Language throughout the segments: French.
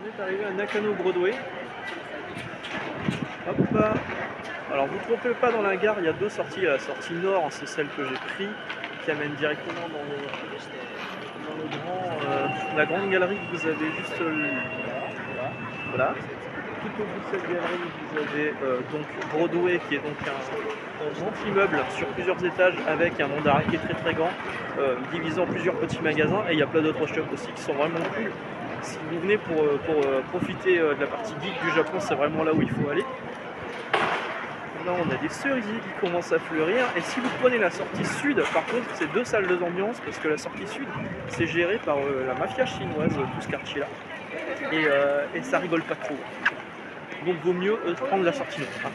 On est arrivé à Nakano Broadway. Hop. Alors vous ne trompez pas, dans la gare, il y a deux sorties. La sortie nord, c'est celle que j'ai prise, qui amène directement dans la grande galerie que vous avez juste là. Voilà. Tout au bout de cette galerie, vous avez donc Broadway, qui est donc un grand immeuble sur plusieurs étages avec un monde d'arrêt qui est très très grand, divisé en plusieurs petits magasins, et il y a plein d'autres shops aussi qui sont vraiment cool. Si vous venez pour profiter de la partie geek du Japon, c'est vraiment là où il faut aller. Là on a des cerisiers qui commencent à fleurir, et si vous prenez la sortie sud, par contre c'est deux salles d'ambiance, parce que la sortie sud c'est géré par la mafia chinoise, tout ce quartier là, et ça rigole pas trop. Donc vaut mieux prendre la sortie nord. Hein.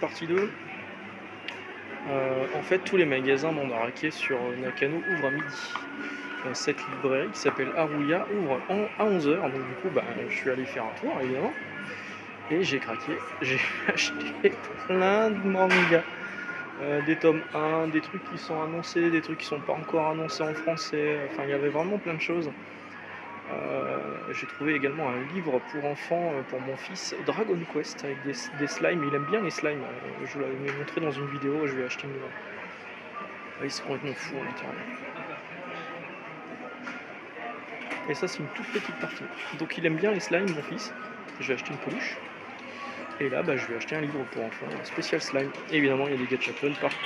Partie 2. En fait, tous les magasins Mandarake sur Nakano ouvrent à midi. Cette librairie qui s'appelle Haruya ouvre à 11h, donc du coup je suis allé faire un tour évidemment, et j'ai craqué, j'ai acheté plein de mangas, des tomes 1, des trucs qui sont annoncés, des trucs qui sont pas encore annoncés en français, enfin il y avait vraiment plein de choses. J'ai trouvé également un livre pour enfants pour mon fils, Dragon Quest, avec des slimes. Il aime bien les slimes. Je vous l'avais montré dans une vidéo, je vais acheter une. Ah, ils sont complètement fous à l'intérieur. Et ça, c'est une toute petite partie. Donc il aime bien les slimes, mon fils. Je vais acheter une peluche. Et là, je vais acheter un livre pour enfants, un spécial slime. Et évidemment, il y a des gachapon partout.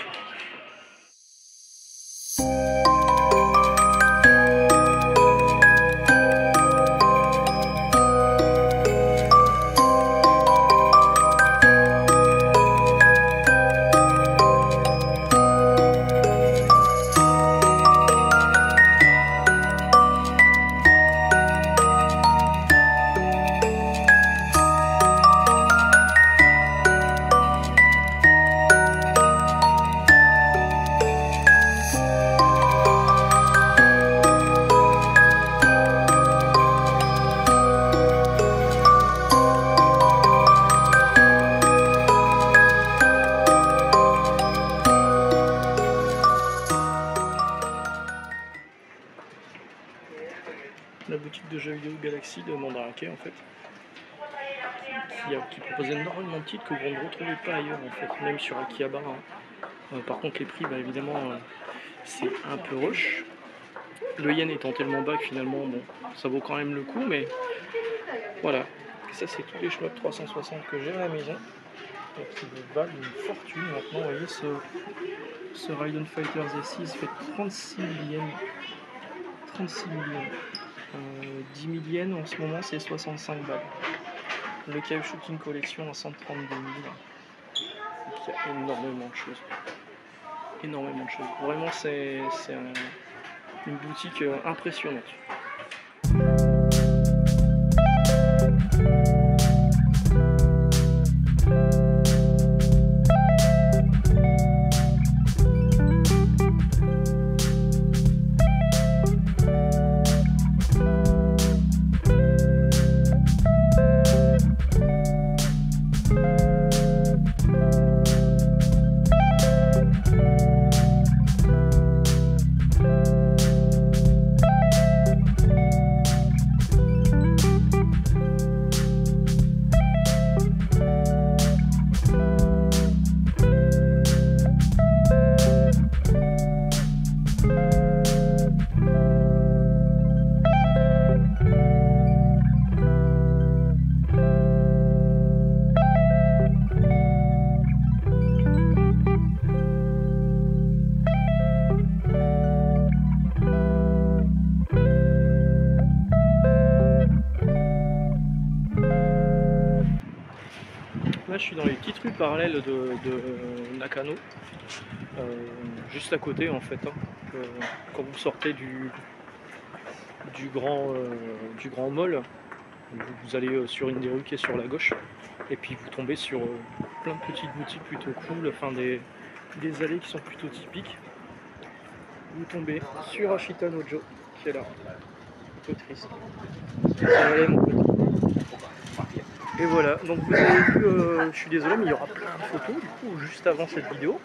La boutique de jeux vidéo Galaxy de Mandarake en fait, qui propose énormément de titres que vous ne retrouvez pas ailleurs en fait, même sur Akihabara. Hein. Par contre les prix évidemment c'est un peu rush. Le yen étant tellement bas que finalement bon, ça vaut quand même le coup, mais voilà. Ça c'est tous les shmups 360 que j'ai à la maison, qui valent une fortune maintenant. Vous voyez ce Raiden Fighters S6 fait 36 000 yens. 36 000 yens. 10 000 yens en ce moment c'est 65 balles. Le Cave Shooting Collection à 132 000. Donc il y a énormément de choses. Énormément de choses. Vraiment c'est une boutique impressionnante. suis dans les petites rues parallèles de Nakano, juste à côté en fait. Quand vous sortez du grand mall, vous allez sur une des rues qui est sur la gauche, et puis vous tombez sur plein de petites boutiques plutôt cool, enfin des allées qui sont plutôt typiques. Vous tombez sur Ashita Nojo qui est là, un peu triste. Allez, mon petit. Et voilà, donc vous avez vu, je suis désolé, mais il y aura plein de photos du coup juste avant cette vidéo.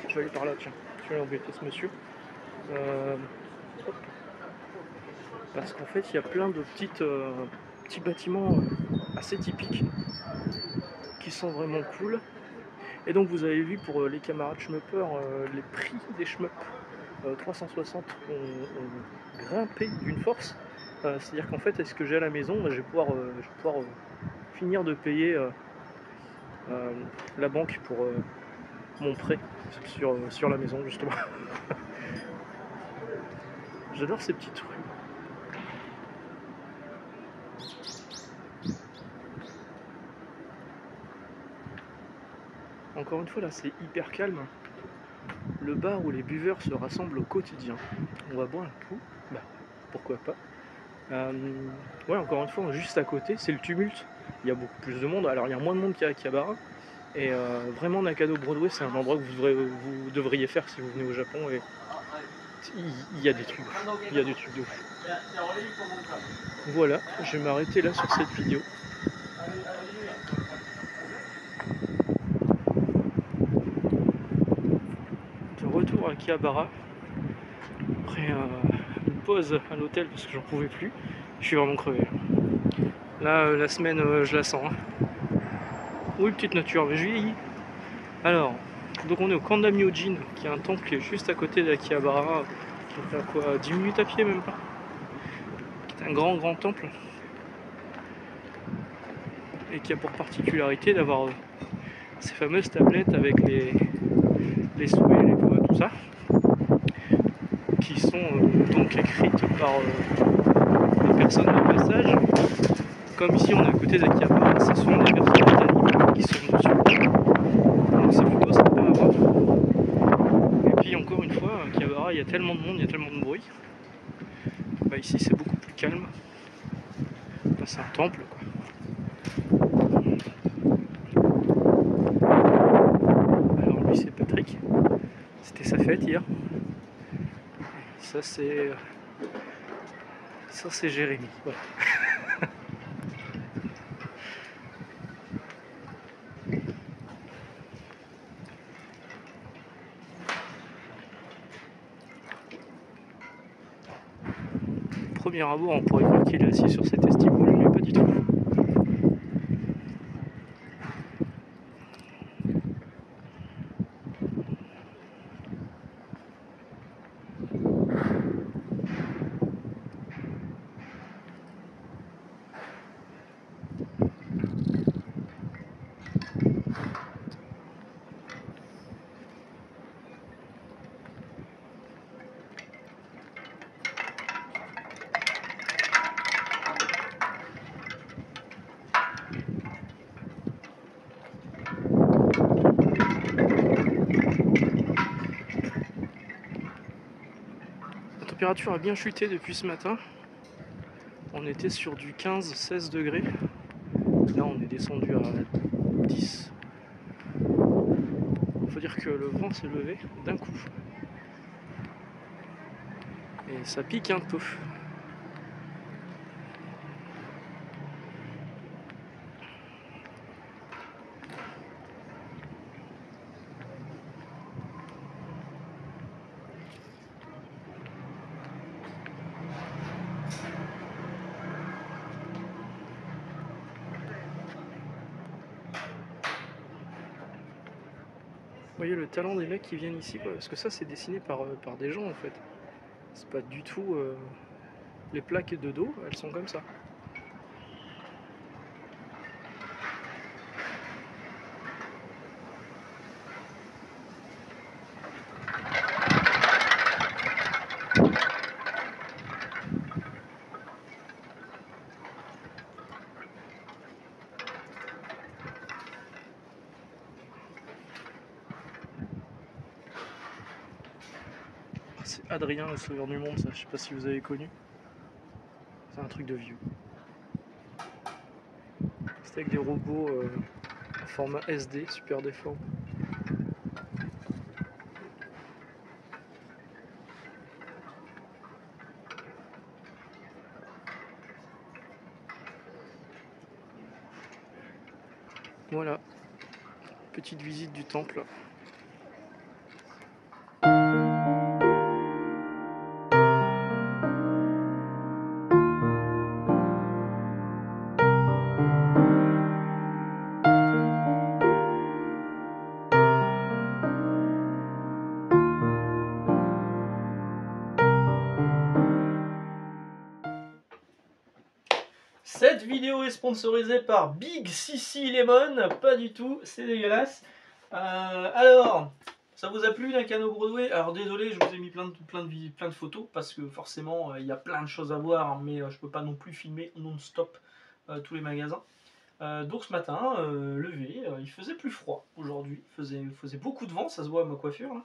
Je vais aller par là, tiens, je vais aller embêter ce monsieur. Hop. Parce qu'en fait, il y a plein de petits bâtiments assez typiques qui sont vraiment cool. Et donc vous avez vu pour les camarades shmuppers, les prix des shmups 360 ont grimpé d'une force. C'est-à-dire qu'en fait, est-ce que j'ai à la maison, je vais pouvoir finir de payer la banque pour mon prêt sur la maison justement. J'adore ces petites rues. Encore une fois là c'est hyper calme. Le bar où les buveurs se rassemblent au quotidien. On va boire un coup, bah pourquoi pas. Ouais, encore une fois, juste à côté, c'est le tumulte. Il y a beaucoup plus de monde. Alors il y a moins de monde qu'à Akihabara. Et vraiment Nakano Broadway, c'est un endroit que vous devriez faire si vous venez au Japon. Et il y a des trucs, il y a des trucs de fou. Voilà, je vais m'arrêter là sur cette vidéo. De retour à Akihabara. Après une pause à l'hôtel parce que j'en pouvais plus. Je suis vraiment crevé. Là, la semaine, je la sens. Oui, petite nature, mais je vieillis. Alors, donc on est au Kandamyojin, qui est un temple qui est juste à côté d'Akihabara, qui est à quoi 10 minutes à pied même pas. Qui est un grand temple. Et qui a pour particularité d'avoir ces fameuses tablettes avec les souhaits, les vœux, tout ça, qui sont donc écrites par des personnes de passage. Comme ici on est à côté d'Akihabara, c'est souvent des personnes qui sont dessus. Donc c'est plutôt sympa à voir. Et puis encore une fois, à Akihabara, il y a tellement de monde, il y a tellement de bruit. Bah, ici c'est beaucoup plus calme. Bah, c'est un temple quoi. Alors lui c'est Patrick. C'était sa fête hier. Ça c'est Jérémy. Voilà. Premier abord, on pourrait croire qu'il est assis sur cet estibule, mais pas du tout. La température a bien chuté depuis ce matin. On était sur du 15-16 degrés. Là on est descendu à 10. Il faut dire que le vent s'est levé d'un coup. Et ça pique un peu. Vous voyez le talent des mecs qui viennent ici quoi, parce que ça c'est dessiné par des gens en fait. C'est pas du tout les plaques de dos, elles sont comme ça. c'est Adrien, le sauveur du monde, ça, je sais pas si vous avez connu. C'est un truc de vieux. C'était avec des robots en format SD, super déforme. Voilà, petite visite du temple. Cette vidéo est sponsorisée par Big Sissi Lemon, pas du tout, c'est dégueulasse. Alors, ça vous a plu Nakano Broadway? Alors désolé, je vous ai mis plein de photos parce que forcément il y a plein de choses à voir, mais je peux pas non plus filmer non-stop tous les magasins. Donc ce matin, levé, il faisait plus froid aujourd'hui, il faisait beaucoup de vent, ça se voit à ma coiffure là.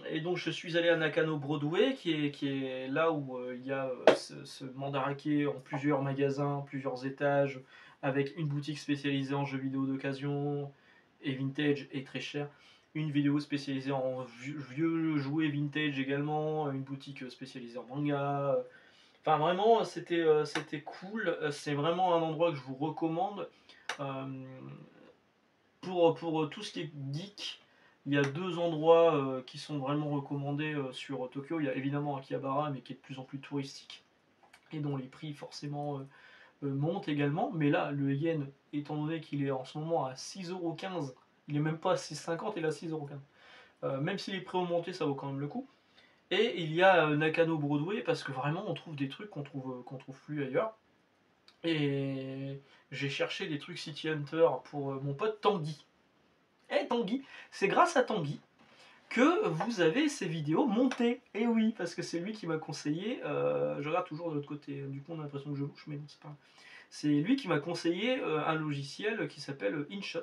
Et donc je suis allé à Nakano Broadway, qui est là où il y a ce Mandarake en plusieurs magasins, plusieurs étages, avec une boutique spécialisée en jeux vidéo d'occasion et vintage et très cher, une vidéo spécialisée en vieux jouets vintage également, une boutique spécialisée en manga. Enfin vraiment c'était cool, c'est vraiment un endroit que je vous recommande. Pour tout ce qui est geek, il y a deux endroits qui sont vraiment recommandés sur Tokyo. Il y a évidemment Akihabara, mais qui est de plus en plus touristique et dont les prix forcément montent également. Mais là, le yen, étant donné qu'il est en ce moment à 6,15€, il est même pas à 6,50€, il est à 6,15€. Même si les prix ont monté, ça vaut quand même le coup. Et il y a Nakano Broadway, parce que vraiment on trouve des trucs qu'on trouve plus ailleurs. Et j'ai cherché des trucs City Hunter pour mon pote Tanguy. Et Tanguy, c'est grâce à Tanguy que vous avez ces vidéos montées. Et oui, parce que c'est lui qui m'a conseillé. Je regarde toujours de l'autre côté, du coup on a l'impression que je bouge, mais non, c'est pas. C'est lui qui m'a conseillé un logiciel qui s'appelle InShot,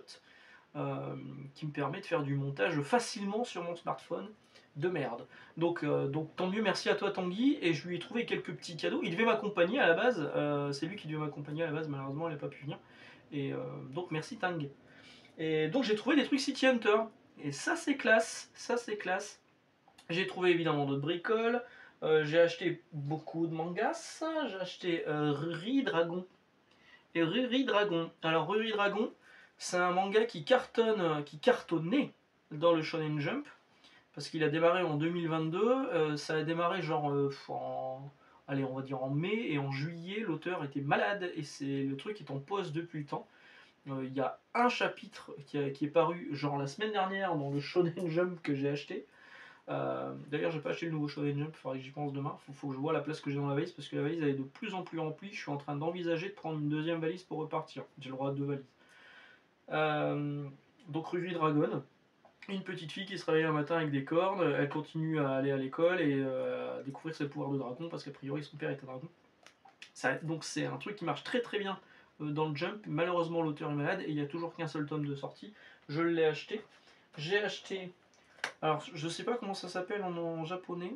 qui me permet de faire du montage facilement sur mon smartphone de merde. Donc tant mieux, merci à toi Tanguy, et je lui ai trouvé quelques petits cadeaux. Il devait m'accompagner à la base, c'est lui qui devait m'accompagner à la base, malheureusement il n'a pas pu venir. Et donc merci Tang. Et donc j'ai trouvé des trucs City Hunter. Et ça c'est classe, ça c'est classe. J'ai trouvé évidemment d'autres bricoles. J'ai acheté beaucoup de mangas. J'ai acheté Ruri Dragon. Et Ruri Dragon. Alors Ruri Dragon, c'est un manga qui cartonnait dans le Shonen Jump. Parce qu'il a démarré en 2022. Ça a démarré genre allez, on va dire en mai, et en juillet l'auteur était malade et le truc est en pause depuis le temps. Il y a un chapitre qui est paru genre la semaine dernière dans le Shonen Jump que j'ai acheté. D'ailleurs, j'ai pas acheté le nouveau Shonen Jump, il faudrait que j'y pense demain. Faut que je vois la place que j'ai dans la valise parce que la valise elle est de plus en plus remplie. Je suis en train d'envisager de prendre une deuxième valise pour repartir. J'ai le droit à 2 valises. Donc, Ruby Dragon, une petite fille qui se réveille un matin avec des cornes. Elle continue à aller à l'école et à découvrir ses pouvoirs de dragon parce qu'a priori son père est un dragon. Donc, c'est un truc qui marche très très bien dans le Jump. Malheureusement l'auteur est malade et il n'y a toujours qu'un seul tome de sortie. Je l'ai acheté. J'ai acheté, alors je sais pas comment ça s'appelle en japonais,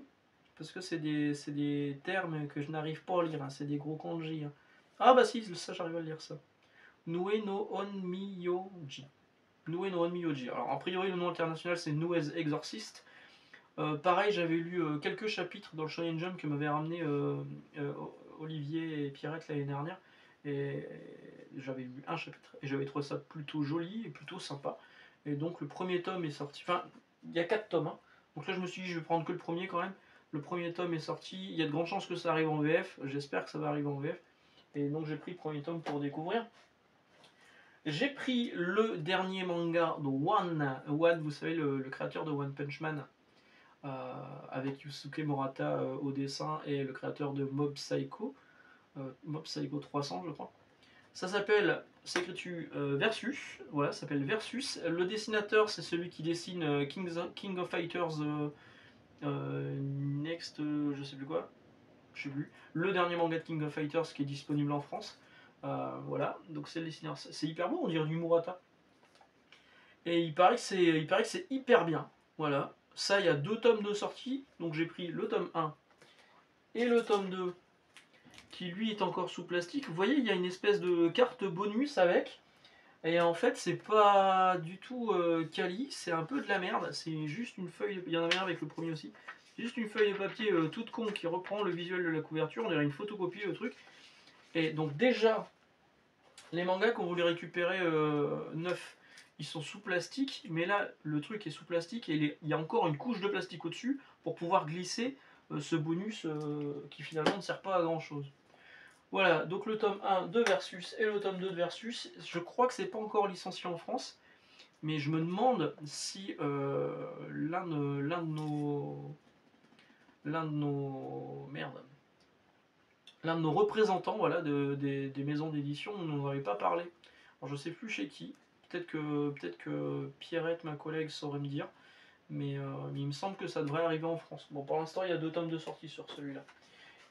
parce que c'est des termes que je n'arrive pas à lire, hein. C'est des gros kanji. Hein. Ah bah si, ça j'arrive à lire ça. Nue no Onmyoji. Nue no Onmyoji. Alors a priori le nom international c'est Nue's Exorcist. Pareil, j'avais lu quelques chapitres dans le Shonen Jump que m'avait ramené Olivier et Pierrette l'année dernière. Et j'avais lu un chapitre et j'avais trouvé ça plutôt joli et plutôt sympa. Et donc le premier tome est sorti. Enfin, il y a 4 tomes. Hein. Donc là, je me suis dit, je vais prendre que le premier quand même. Le premier tome est sorti. Il y a de grandes chances que ça arrive en VF. J'espère que ça va arriver en VF. Et donc j'ai pris le premier tome pour découvrir. J'ai pris le dernier manga de One, vous savez, le créateur de One Punch Man, avec Yusuke Murata au dessin, et le créateur de Mob Psycho 300 je crois. Ça s'appelle, s'écrit Versus, voilà, ça s'appelle Versus. Le dessinateur c'est celui qui dessine King of Fighters Next, je sais plus quoi, je sais plus. Le dernier manga de King of Fighters qui est disponible en France. Voilà, donc c'est le dessinateur. C'est hyper beau, on dirait du Murata. Et il paraît que c'est hyper bien. Voilà. Ça, il y a 2 tomes de sortie, donc j'ai pris le tome 1 et le tome 2, qui lui est encore sous plastique. Vous voyez, il y a une espèce de carte bonus avec, et en fait, c'est pas du tout quali, c'est un peu de la merde, c'est juste une feuille, il y en avait un avec le premier aussi, juste une feuille de papier toute con qui reprend le visuel de la couverture, on dirait une photocopie le truc. Et donc déjà, les mangas qu'on voulait récupérer neufs, ils sont sous plastique, mais là le truc est sous plastique et il y a encore une couche de plastique au-dessus pour pouvoir glisser ce bonus qui finalement ne sert pas à grand chose. Voilà, donc le tome 1 de Versus et le tome 2 de Versus, je crois que c'est pas encore licencié en France, mais je me demande si l'un de nos représentants, voilà, des maisons d'édition ne nous en avait pas parlé. Alors, je sais plus chez qui. Peut-être que Pierrette, ma collègue, saurait me dire. Mais il me semble que ça devrait arriver en France. Bon, pour l'instant, il y a 2 tomes de sortie sur celui-là.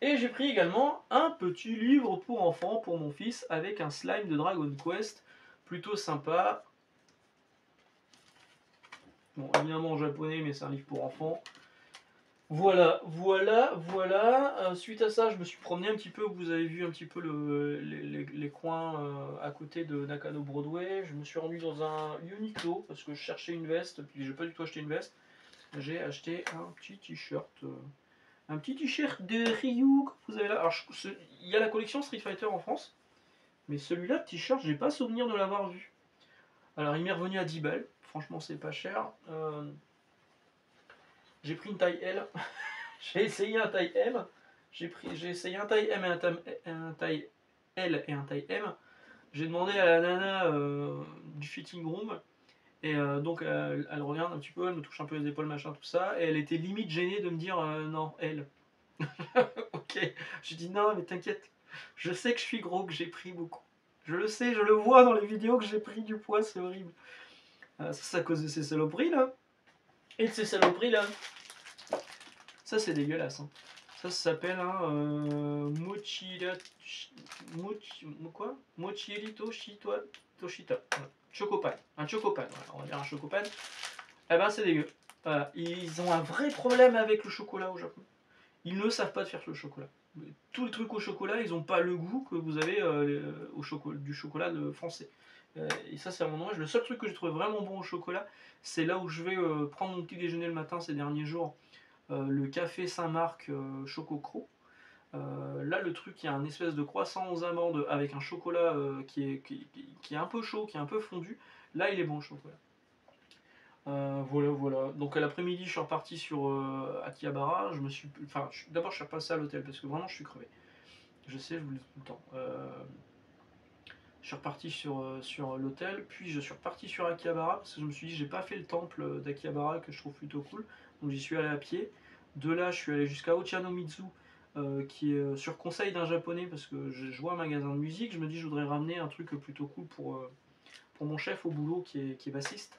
Et j'ai pris également un petit livre pour enfants, pour mon fils, avec un slime de Dragon Quest. Plutôt sympa. Bon, évidemment en japonais, mais c'est un livre pour enfants. Voilà. Suite à ça, je me suis promené un petit peu. Vous avez vu un petit peu les coins à côté de Nakano Broadway. Je me suis rendu dans un Uniqlo parce que je cherchais une veste. Puis j'ai pas du tout acheté une veste. J'ai acheté un petit t-shirt. Un petit t-shirt de Ryu que vous avez là. Alors, il y a la collection Street Fighter en France. Mais celui-là, t-shirt, j'ai pas souvenir de l'avoir vu. Alors, il m'est revenu à 10 balles. Franchement, c'est pas cher. J'ai pris une taille L. J'ai essayé un taille M. J'ai essayé un taille M et un taille L et un taille M. J'ai demandé à la nana du fitting room. Et donc elle regarde un petit peu, elle me touche un peu les épaules, machin, tout ça. Et elle était limite gênée de me dire non, elle. Ok. J'ai dit non, mais t'inquiète. Je sais que je suis gros, que j'ai pris beaucoup. Je le sais, je le vois dans les vidéos que j'ai pris du poids, c'est horrible. Ça, c'est à cause de ces saloperies là. Et de ces saloperies là. Ça, c'est dégueulasse. Hein. Ça s'appelle un quoi Mochiri Toshita. Chocopan. Un chocopan, voilà, on va dire un chocopan. Eh ben, c'est dégueu. Voilà. Ils ont un vrai problème avec le chocolat au Japon. Ils ne savent pas faire le chocolat. Tous les trucs au chocolat, ils n'ont pas le goût que vous avez du chocolat français. Et ça, c'est à mon dommage. Le seul truc que j'ai trouvé vraiment bon au chocolat, c'est là où je vais prendre mon petit déjeuner le matin ces derniers jours. Le café Saint-Marc Chococro. Là, le truc, il y a un espèce de croissant aux amandes avec un chocolat qui est un peu chaud, qui est un peu fondu. Là, il est bon le chocolat. Voilà. Donc à l'après-midi, je suis reparti sur Akihabara. D'abord, je suis repassé à l'hôtel parce que vraiment, je suis crevé. Je sais, je vous le dis tout le temps. Je suis reparti sur l'hôtel, puis je suis reparti sur Akihabara parce que je me suis dit, j'ai pas fait le temple d'Akihabara que je trouve plutôt cool. Donc j'y suis allé à pied. De là, je suis allé jusqu'à Ochanomizu, qui est sur conseil d'un japonais parce que je vois un magasin de musique. Je me dis, je voudrais ramener un truc plutôt cool pour mon chef au boulot qui est bassiste.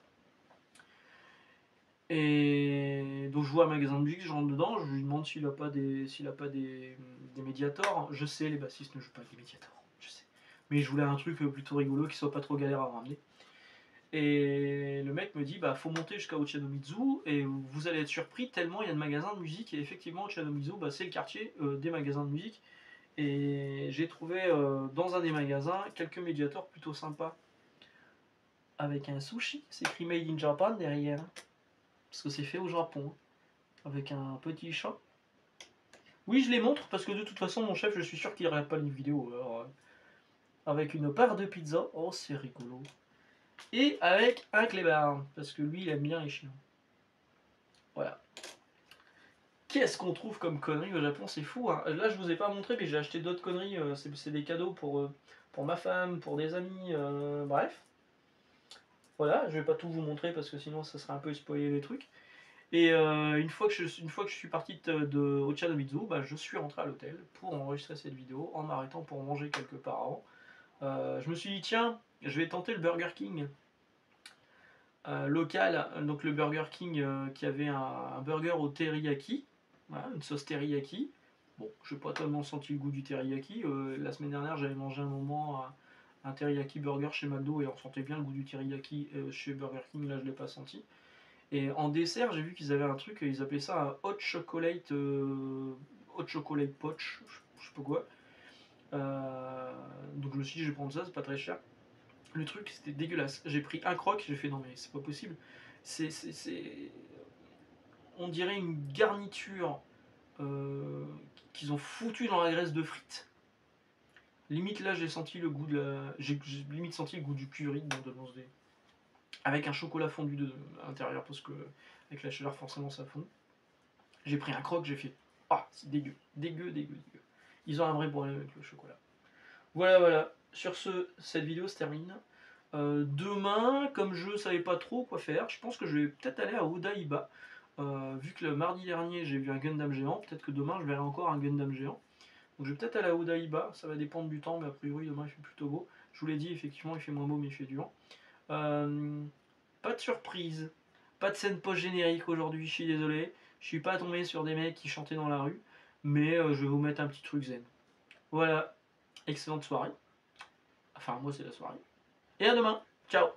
Et donc je vois un magasin de musique, je rentre dedans, je lui demande s'il a pas des médiators. Je sais, les bassistes ne jouent pas avec des médiators, je sais. Mais je voulais un truc plutôt rigolo qui soit pas trop galère à ramener. Et le mec me dit bah faut monter jusqu'à Ochanomizu et vous allez être surpris tellement il y a de magasins de musique et effectivement Ochanomizu bah, c'est le quartier des magasins de musique et j'ai trouvé dans un des magasins quelques médiators plutôt sympas avec un sushi, c'est écrit Made in Japan derrière. Parce que c'est fait au Japon, avec un petit chat. Oui, je les montre parce que de toute façon, mon chef, je suis sûr qu'il regarde pas les vidéos. Alors, avec une part de pizza, oh c'est rigolo. Et avec un clébard, parce que lui, il aime bien les chiens. Voilà. Qu'est-ce qu'on trouve comme conneries au Japon, c'est fou. Hein. Là, je vous ai pas montré, mais j'ai acheté d'autres conneries. C'est des cadeaux pour ma femme, pour des amis, bref. Voilà, je vais pas tout vous montrer parce que sinon, ça serait un peu spoiler les trucs. Et une fois que je suis parti de Ochanomizu, bah, je suis rentré à l'hôtel pour enregistrer cette vidéo en m'arrêtant pour manger quelque part avant. Je me suis dit, tiens, je vais tenter le Burger King local. Donc le Burger King qui avait un burger au teriyaki, voilà, une sauce teriyaki. Bon, je n'ai pas tellement senti le goût du teriyaki. La semaine dernière, j'avais mangé un moment un teriyaki burger chez McDo et on sentait bien le goût du teriyaki chez Burger King. Là, je ne l'ai pas senti. Et en dessert, j'ai vu qu'ils avaient un truc, ils appelaient ça un hot chocolate poach, je sais pas quoi. Donc je me suis dit, je vais prendre ça, c'est pas très cher. Le truc, c'était dégueulasse. J'ai pris un croc, j'ai fait non, mais c'est pas possible. C'est. On dirait une garniture qu'ils ont foutu dans la graisse de frites. Limite là, j'ai senti le goût de la. J'ai limite senti le goût du curry dans ce dé. Avec un chocolat fondu à l'intérieur, parce que avec la chaleur, forcément, ça fond. J'ai pris un croc, j'ai fait ah, c'est dégueu, dégueu, dégueu, dégueu. Ils ont un vrai problème avec le chocolat. Voilà, voilà. Sur ce, cette vidéo se termine. Demain, comme je savais pas trop quoi faire, je pense que je vais peut-être aller à Odaiba. Vu que le mardi dernier j'ai vu un Gundam géant, peut-être que demain je verrai encore un Gundam géant. Donc je vais peut-être aller à Odaiba, ça va dépendre du temps, mais a priori demain il fait plutôt beau. Je vous l'ai dit, effectivement il fait moins beau mais il fait du vent. Pas de surprise, pas de scène post-générique aujourd'hui, je suis désolé. Je suis pas tombé sur des mecs qui chantaient dans la rue, mais je vais vous mettre un petit truc zen. Voilà, excellente soirée. Enfin moi c'est la soirée. Et à demain, ciao.